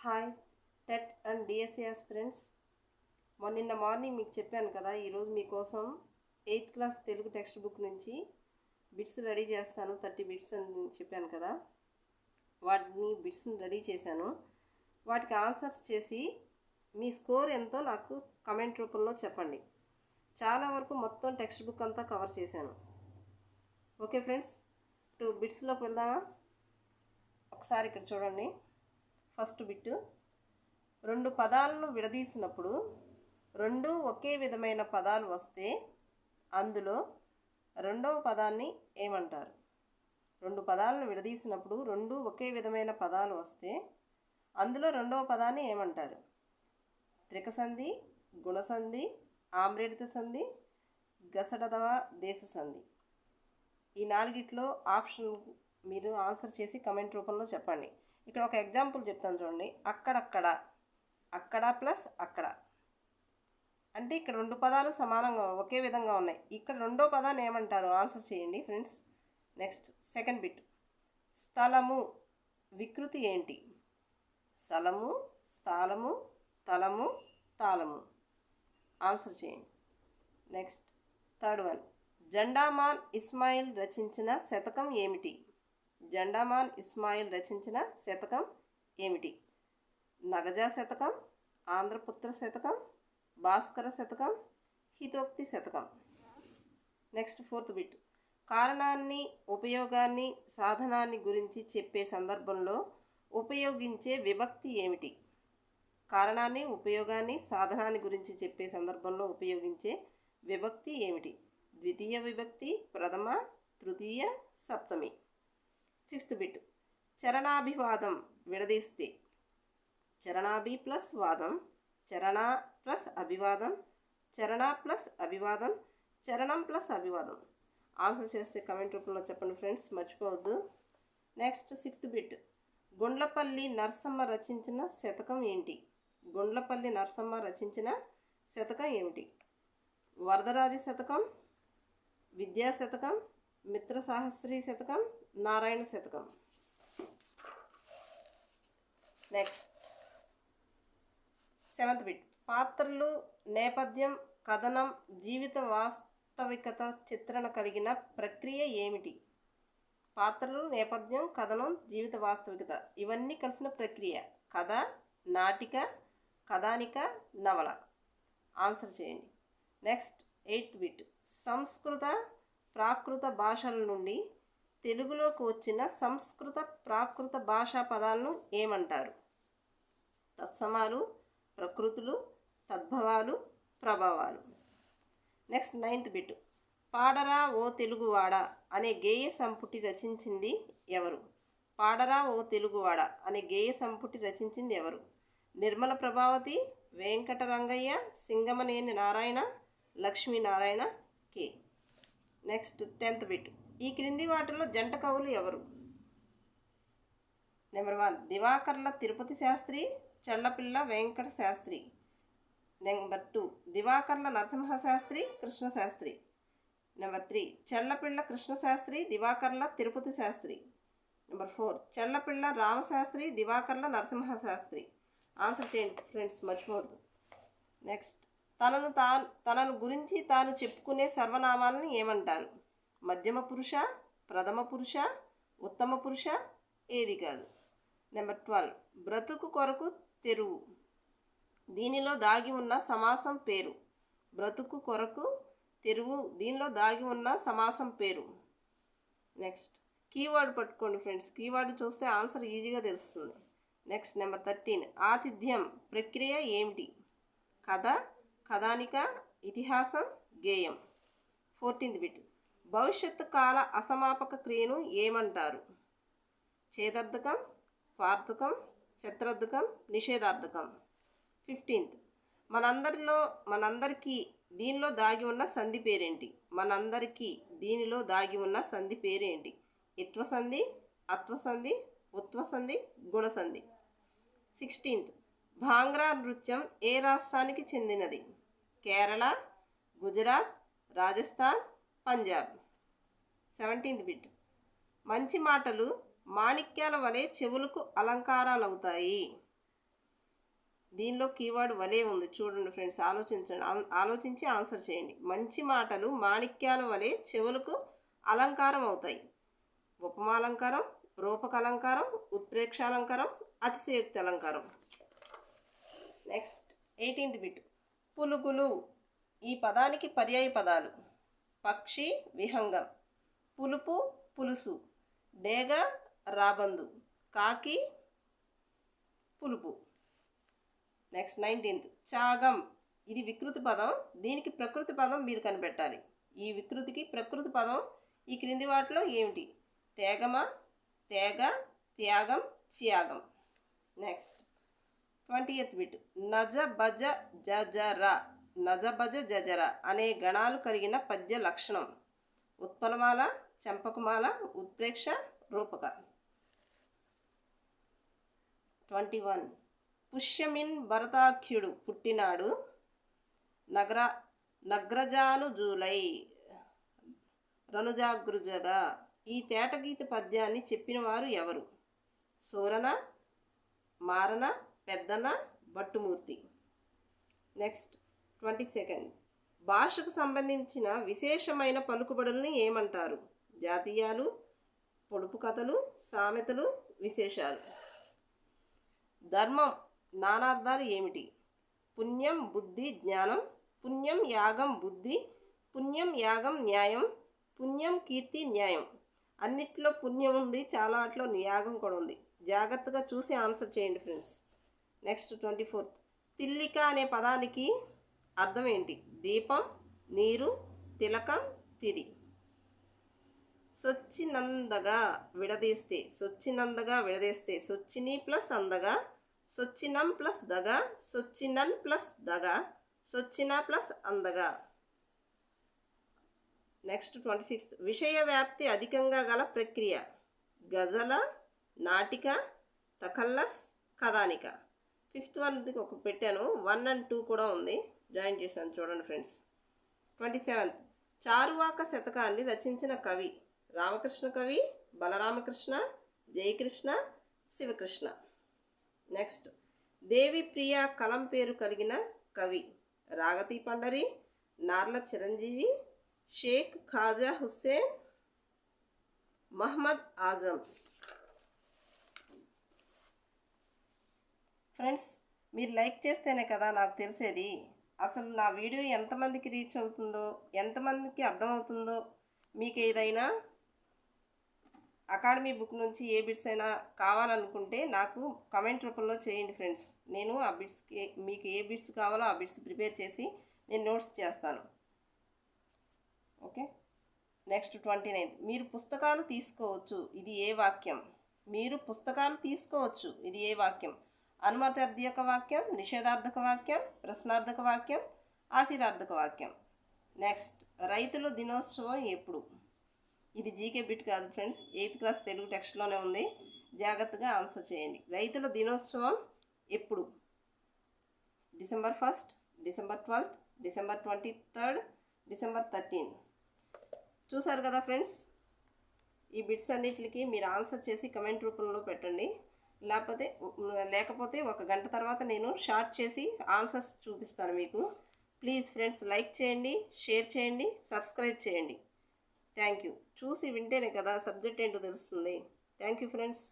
Hi TET and DSC aspirants. నిన్న morning మీకు చెప్పాను కదా, ఈరోజు మీకోసం 8th class Telugu text book నుంచి బిట్స్ రెడీ చేస్తాను. 30 బిట్స్ అని చెప్పాను కదా, బిట్స్ని రెడీ చేశాను. వాటికి ఆన్సర్స్ చేసి మీ స్కోర్ ఎంతో నాకు కమెంట్ రూపంలో చెప్పండి. చాలా వరకు మొత్తం టెక్స్ట్ బుక్ అంతా కవర్ చేశాను. ఓకే ఫ్రెండ్స్, బిట్స్లోకి వెళ్దామా? ఒకసారి ఇక్కడ చూడండి. ఫస్ట్ బిట్, 2 పదాలను విడదీసినప్పుడు 2 ఒకే విధమైన పదాలు వస్తే అందులో రెండవ పదాన్ని ఏమంటారు? 2 పదాలను విడదీసినప్పుడు 2 ఒకే విధమైన పదాలు వస్తే అందులో రెండవ పదాన్ని ఏమంటారు? త్రికసంధి, గుణసంధి, ఆమ్రేడిత సంధి, గసడదవ దేశ సంధి. ఈ 4గిట్లో ఆప్షన్ మీరు ఆన్సర్ చేసి కమెంట్ రూపంలో చెప్పండి. ఇక్కడ ఒక ఎగ్జాంపుల్ చెప్తాను చూడండి. అక్కడక్కడ, అక్కడ ప్లస్ అక్కడ అంటే ఇక్కడ 2 పదాలు సమానంగా ఒకే విధంగా ఉన్నాయి. ఇక్కడ రెండో పదాన్ని ఏమంటారు? ఆన్సర్ చేయండి ఫ్రెండ్స్. నెక్స్ట్ సెకండ్ బిట్, స్థలము వికృతి ఏంటి? స్థలము, స్థాలము, తలము, తాళము. ఆన్సర్ చేయండి. నెక్స్ట్ థర్డ్ వన్, జండామాన్ ఇస్మాయిల్ రచించిన శతకం ఏమిటి? జండామాన్ ఇస్మాయిల్ రచించిన శతకం ఏమిటి? నగజా శతకం, ఆంధ్రపుత్ర శతకం, భాస్కర శతకం, హితోక్తి శతకం. నెక్స్ట్ ఫోర్త్ బిట్, కారణాన్ని, ఉపయోగాన్ని, సాధనాన్ని గురించి చెప్పే సందర్భంలో ఉపయోగించే విభక్తి ఏమిటి? కారణాన్ని, ఉపయోగాన్ని, సాధనాన్ని గురించి చెప్పే సందర్భంలో ఉపయోగించే విభక్తి ఏమిటి? ద్వితీయ విభక్తి, ప్రథమ, తృతీయ, సప్తమి. ఫిఫ్త్ బిట్, చరణాభివాదం విడదీస్తే చరణాభి ప్లస్ వాదం, చరణ ప్లస్ అభివాదం, చరణ ప్లస్ అభివాదం, చరణం ప్లస్ అభివాదం. ఆన్సర్ చేస్తే కమెంట్ రూపంలో చెప్పండి ఫ్రెండ్స్, మర్చిపోవద్దు. Next sixth bit, Gundlapalli Narasamma రచించిన శతకం ఏంటి? గుండ్లపల్లి నరసమ్మ రచించిన శతకం ఏమిటి? వరదరాజ శతకం, విద్యా శతకం, మిత్ర సాహస్రీ శతకం, నారాయణ శతకం. నెక్స్ట్ సెవెంత్ బిట్, పాత్రలు, నేపథ్యం, కథనం, జీవిత వాస్తవికత చిత్రణ కలిగిన ప్రక్రియ ఏమిటి? పాత్రలు, నేపథ్యం, కథనం, జీవిత వాస్తవికత ఇవన్నీ కలిసిన ప్రక్రియ కథ, నాటిక, కథానిక, నవల. ఆన్సర్ చేయండి. నెక్స్ట్ ఎయిత్ బిట్, సంస్కృత ప్రాకృత భాషల నుండి తెలుగులోకి వచ్చిన సంస్కృత ప్రాకృత భాషా పదాలను ఏమంటారు? తత్సమాలు, ప్రకృతులు, తద్భవాలు, ప్రభావాలు. నెక్స్ట్ నైన్త్ బిట్, పాడరా ఓ తెలుగువాడ అనే గేయ సంపుటి రచించింది ఎవరు? పాడరా ఓ తెలుగువాడ అనే గేయ సంపుటి రచించింది ఎవరు? Nirmala Prabhavati, Venkatarangaiah, Singamaneni Narayana, Lakshminarayana K. Next 10th bit, ఈ క్రింది వాటిలో జంట కవులు ఎవరు? Number 1 Divakarla Tirupati Shastri, Chellapilla Venkata Shastri. Number 2 Divakarla Narasimha Shastri, Krishna Shastri. Number 3 Chellapilla Krishna Shastri, Divakarla Tirupati Shastri. Number 4 Chellapilla Ramashastri, Divakarla Narasimha Shastri. Answer చేయండి ఫ్రెండ్స్, మర్చిపోవద్దు. నెక్స్ట్ తనను గురించి తాను చెప్పుకునే సర్వనామాలను ఏమంటారు? మధ్యమ పురుష, ప్రథమ పురుష, ఉత్తమ పురుష, ఏది కాదు. నెంబర్ 12 బ్రతుకు కొరకు తెరువు, దీనిలో దాగి ఉన్న సమాసం పేరు. బ్రతుకు కొరకు తెరువు, దీనిలో దాగి ఉన్న సమాసం పేరు. నెక్స్ట్ కీవర్డ్ పట్టుకోండి ఫ్రెండ్స్, కీవర్డ్ చూస్తే ఆన్సర్ ఈజీగా తెలుస్తుంది. నెక్స్ట్ నెంబర్ 13 ఆతిథ్యం ప్రక్రియ ఏమిటి? కథ, కథానిక, ఇతిహాసం, గేయం. 14th బిట్, భవిష్యత్తు కాల అసమాపక క్రియను ఏమంటారు? ఛేదర్థకం, వార్ధకం, శత్రర్థకం, నిషేధార్థకం. 15th మనందరికీ దీనిలో దాగి ఉన్న సంధి పేరేంటి? మనందరికీ దీనిలో దాగి ఉన్న సంధి పేరేంటి? ఇత్వసంధి, అత్వసంధి, ఉత్వసంధి, గుణసంధి. 16th భాంగ్రా నృత్యం ఏ రాష్ట్రానికి చెందినది? కేరళ, గుజరాత్, రాజస్థాన్, పంజాబ్. 17th బిట్, మంచి మాటలు మాణిక్యాల వలె చెవులకు అలంకారాలవుతాయి. దీనిలో కీవర్డ్ వలె ఉంది, చూడండి ఫ్రెండ్స్. ఆలోచించండి, ఆలోచించి ఆన్సర్ చేయండి. మంచి మాటలు మాణిక్యాల వలె చెవులకు అలంకారం అవుతాయి. ఉపమాలంకారం, రూపకాలంకారం, ఉత్ప్రేక్షాలంకారం, అతిశయోక్తి అలంకారం. Next 18th bit. పులుగులు ఈ పదానికి పర్యాయ పదాలు: పక్షి విహంగం, పులుపు పులుసు, డేగ రాబందు, కాకి పులుపు. Next 19th. చాగం ఇది వికృతి పదం. దీనికి ప్రకృతి పదం మీరు కనిపెట్టాలి. ఈ వికృతికి ప్రకృతి పదం ఈ క్రింది వాటిలో ఏమిటి? తేగమ, తేగ, త్యాగం, త్యాగం. Next 20th bit. నజ బజ జజర, నజ బజ జజర అనే గణాలు కలిగిన పద్య లక్షణం: ఉత్పలమాల, చంపకమాల, ఉత్ప్రేక్ష, రూపక. 21. పుష్యమిన్ భరతాఖ్యుడు పుట్టినాడు, నగ్రజానుజులై రనుజాగృజగా. ఈ తేటగీత పద్యాన్ని చెప్పిన వారు ఎవరు? సూరన, మారన, పెద్దన, భట్టుమూర్తి. Next 22nd. భాషకు సంబంధించిన విశేషమైన పలుకుబడులను ఏమంటారు? జాతీయాలు, పొడుపు కథలు, సామెతలు, విశేషాలు. ధర్మం నానార్థాలు ఏమిటి? పుణ్యం, బుద్ధి, జ్ఞానం. పుణ్యం యాగం బుద్ధి, పుణ్యం యాగం న్యాయం, పుణ్యం కీర్తి న్యాయం. అన్నిట్లో పుణ్యం ఉంది, చాలా వాటిలో యాగం కూడా ఉంది. జాగ్రత్తగా చూసి ఆన్సర్ చేయండి ఫ్రెండ్స్. Next 24th. తిల్లిక అనే పదానికి అర్థం ఏంటి? దీపం, నీరు, తిలకం, తిరి. సొచ్చినందగా విడదీస్తే, సొచ్చినందగా విడదీస్తే సొచ్చిని ప్లస్ అందగా, సొచ్చినం ప్లస్ దగా, సొచ్చినన్ ప్లస్ దగా, సొచ్చిన ప్లస్ అందగా. Next 26th. విషయ వ్యాప్తి అధికంగా గల ప్రక్రియ: గజల, నాటిక, తఖల్లస్, కథానిక. 5th వన్కి ఒక పెట్టాను, 1 and 2 కూడా ఉంది, జాయిన్ చేశాను, చూడండి ఫ్రెండ్స్. 27th. చారువాక శతకాన్ని రచించిన కవి: రామకృష్ణ కవి, బలరామకృష్ణ, జయకృష్ణ, శివకృష్ణ. నెక్స్ట్. దేవి ప్రియ కలం పేరు కలిగిన కవి: రాగతి పండరి, నార్ల చిరంజీవి, షేక్ ఖాజా హుస్సేన్, మహమ్మద్ ఆజం. ఫ్రెండ్స్, మీరు లైక్ చేస్తేనే కదా నాకు తెలిసేది. అసలు నా వీడియో ఎంతమందికి రీచ్ అవుతుందో, ఎంతమందికి అర్థమవుతుందో. మీకు ఏదైనా అకాడమీ బుక్ నుంచి ఏ బిట్స్ అయినా కావాలనుకుంటే నాకు కమెంట్ రూపంలో చేయండి ఫ్రెండ్స్. నేను ఆ బిట్స్కి, మీకు ఏ బిట్స్ కావాలో ఆ బిట్స్ ప్రిపేర్ చేసి నేను నోట్స్ చేస్తాను. ఓకే. Next 29th. మీరు పుస్తకాలు తీసుకోవచ్చు, ఇది ఏ వాక్యం? మీరు పుస్తకాలు తీసుకోవచ్చు, ఇది ఏ వాక్యం? అనుమతార్థక వాక్యం, నిషేధార్థక వాక్యం, ప్రశ్నార్థక వాక్యం, ఆశీర్వార్థక వాక్యం. నెక్స్ట్. రైతుల దినోత్సవం ఎప్పుడు? ఇది జీకే బిట్ కాదు ఫ్రెండ్స్, 8th క్లాస్ తెలుగు టెక్స్ట్లోనే ఉంది. జాగ్రత్తగా ఆన్సర్ చేయండి. రైతుల దినోత్సవం ఎప్పుడు? December 1st, December 12th, December 23rd, December 13th. చూసారు కదా ఫ్రెండ్స్, ఈ బిట్స్ అన్నిటికి మీరు ఆన్సర్ చేసి కమెంట్ రూపంలో పెట్టండి. లేకపోతే 1 గంట తర్వాత నేను షార్ట్ చేసి ఆన్సర్స్ చూపిస్తాను మీకు. ప్లీజ్ ఫ్రెండ్స్, లైక్ చేయండి, షేర్ చేయండి, సబ్స్క్రైబ్ చేయండి. Thank you. చూసి వింటేనే కదా సబ్జెక్ట్ ఏంటో తెలుస్తుంది. Thank you friends.